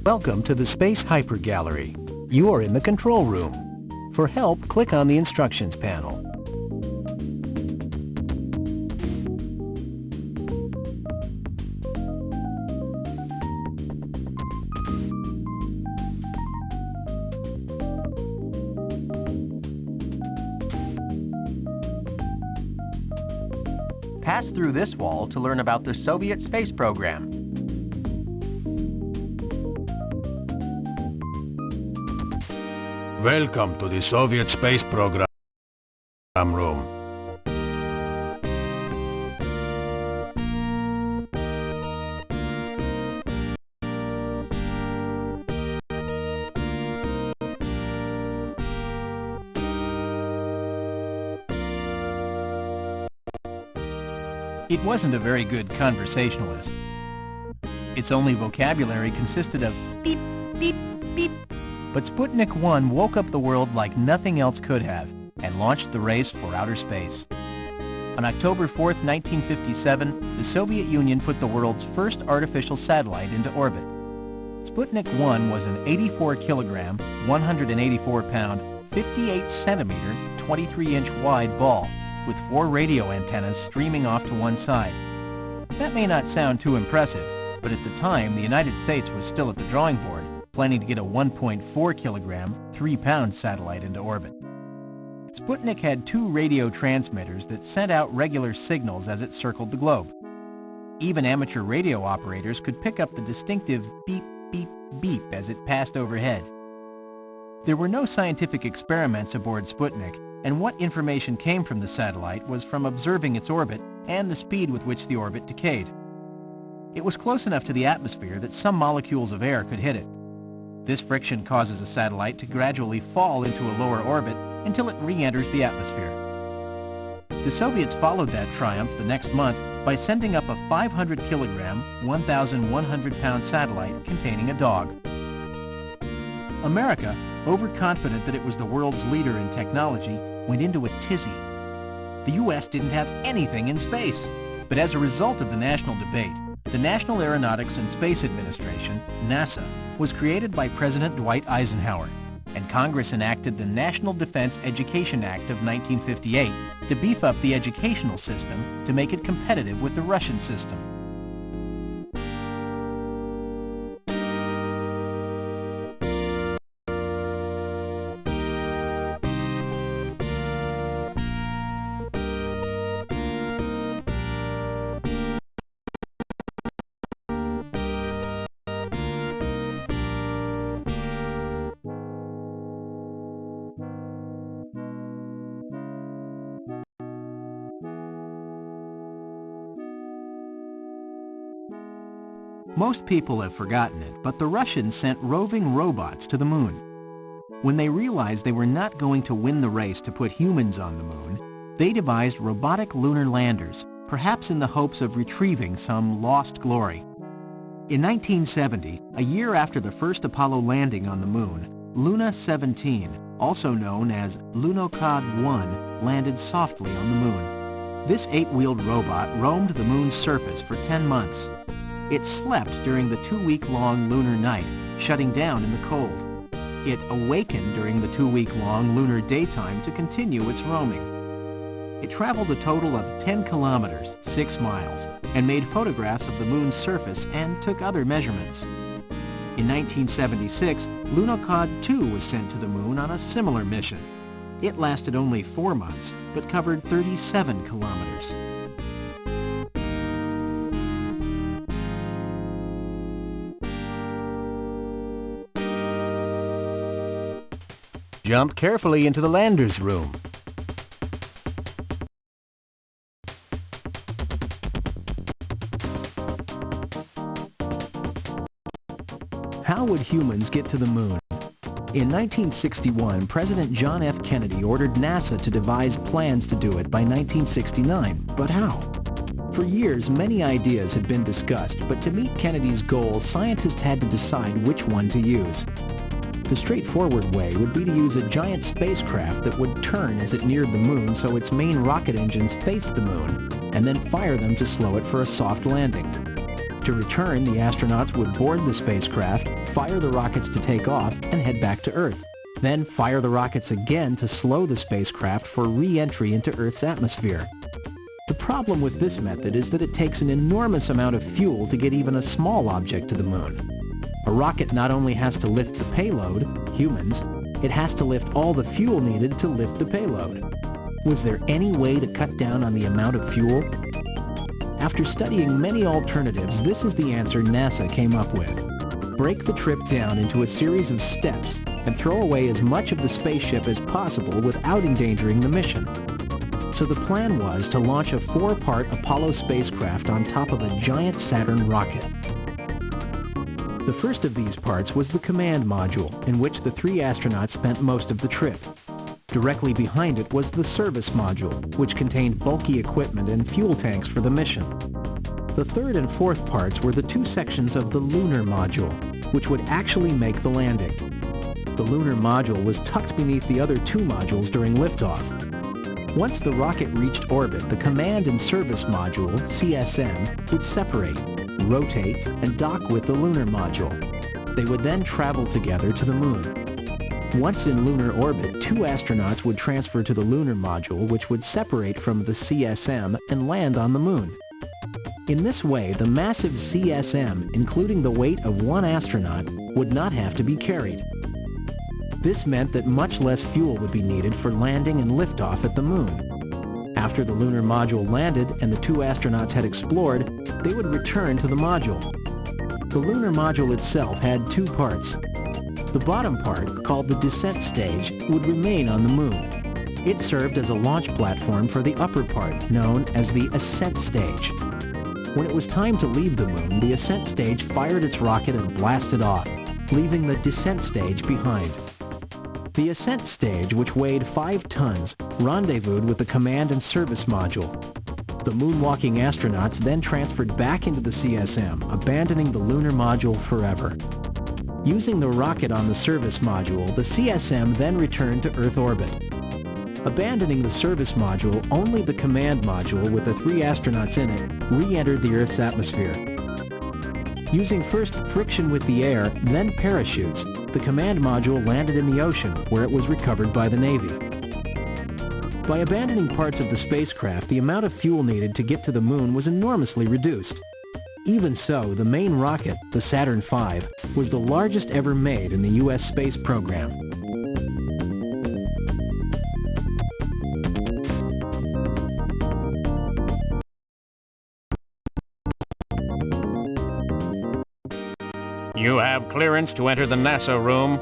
Welcome to the Space Hypergallery. You are in the control room. For help, click on the instructions panel. Pass through this wall to learn about the Soviet space program. Welcome to the Soviet space program room. It wasn't a very good conversationalist. Its only vocabulary consisted of beep, beep, beep. But Sputnik 1 woke up the world like nothing else could have and launched the race for outer space. On October 4, 1957, the Soviet Union put the world's first artificial satellite into orbit. Sputnik 1 was an 84-kilogram, 184-pound, 58-centimeter, 23-inch wide ball with 4 radio antennas streaming off to one side. That may not sound too impressive, but at the time the United States was still at the drawing board, planning to get a 1.4-kilogram, 3-pound satellite into orbit. Sputnik had 2 radio transmitters that sent out regular signals as it circled the globe. Even amateur radio operators could pick up the distinctive beep, beep, beep as it passed overhead. There were no scientific experiments aboard Sputnik, and what information came from the satellite was from observing its orbit and the speed with which the orbit decayed. It was close enough to the atmosphere that some molecules of air could hit it. This friction causes a satellite to gradually fall into a lower orbit until it re-enters the atmosphere. The Soviets followed that triumph the next month by sending up a 500-kilogram, 1,100-pound satellite containing a dog. America, overconfident that it was the world's leader in technology, went into a tizzy. The U.S. didn't have anything in space, but as a result of the national debate, the National Aeronautics and Space Administration, NASA, was created by President Dwight Eisenhower, and Congress enacted the National Defense Education Act of 1958 to beef up the educational system to make it competitive with the Russian system. Most people have forgotten it, but the Russians sent roving robots to the moon. When they realized they were not going to win the race to put humans on the moon, they devised robotic lunar landers, perhaps in the hopes of retrieving some lost glory. In 1970, a year after the first Apollo landing on the moon, Luna 17, also known as Lunokhod 1, landed softly on the moon. This 8-wheeled robot roamed the moon's surface for 10 months. It slept during the 2-week-long lunar night, shutting down in the cold. It awakened during the 2-week-long lunar daytime to continue its roaming. It traveled a total of 10 kilometers, 6 miles, and made photographs of the moon's surface and took other measurements. In 1976, Lunokhod 2 was sent to the moon on a similar mission. It lasted only 4 months, but covered 37 kilometers. Jump carefully into the lander's room. How would humans get to the moon? In 1961, President John F. Kennedy ordered NASA to devise plans to do it by 1969. But how? For years, many ideas had been discussed, but to meet Kennedy's goal, scientists had to decide which one to use. The straightforward way would be to use a giant spacecraft that would turn as it neared the moon so its main rocket engines faced the moon, and then fire them to slow it for a soft landing. To return, the astronauts would board the spacecraft, fire the rockets to take off and head back to Earth. Then fire the rockets again to slow the spacecraft for re-entry into Earth's atmosphere. The problem with this method is that it takes an enormous amount of fuel to get even a small object to the moon. A rocket not only has to lift the payload, humans, it has to lift all the fuel needed to lift the payload. Was there any way to cut down on the amount of fuel? After studying many alternatives, this is the answer NASA came up with. Break the trip down into a series of steps and throw away as much of the spaceship as possible without endangering the mission. So the plan was to launch a 4-part Apollo spacecraft on top of a giant Saturn rocket. The first of these parts was the command module, in which the 3 astronauts spent most of the trip. Directly behind it was the service module, which contained bulky equipment and fuel tanks for the mission. The third and fourth parts were the 2 sections of the lunar module, which would actually make the landing. The lunar module was tucked beneath the other 2 modules during liftoff. Once the rocket reached orbit, the command and service module, CSM, would separate, rotate, and dock with the lunar module. They would then travel together to the moon. Once in lunar orbit, 2 astronauts would transfer to the lunar module, which would separate from the CSM and land on the moon. In this way, the massive CSM, including the weight of 1 astronaut, would not have to be carried. This meant that much less fuel would be needed for landing and liftoff at the moon. After the lunar module landed and the 2 astronauts had explored, they would return to the module. The lunar module itself had 2 parts. The bottom part, called the descent stage, would remain on the moon. It served as a launch platform for the upper part, known as the ascent stage. When it was time to leave the moon, the ascent stage fired its rocket and blasted off, leaving the descent stage behind. The ascent stage, which weighed 5 tons, rendezvoused with the command and service module. The moonwalking astronauts then transferred back into the CSM, abandoning the lunar module forever. Using the rocket on the service module, the CSM then returned to Earth orbit. Abandoning the service module, only the command module with the 3 astronauts in it re-entered the Earth's atmosphere. Using first friction with the air, then parachutes, the command module landed in the ocean, where it was recovered by the Navy. By abandoning parts of the spacecraft, the amount of fuel needed to get to the moon was enormously reduced. Even so, the main rocket, the Saturn V, was the largest ever made in the U.S. space program. You have clearance to enter the NASA room.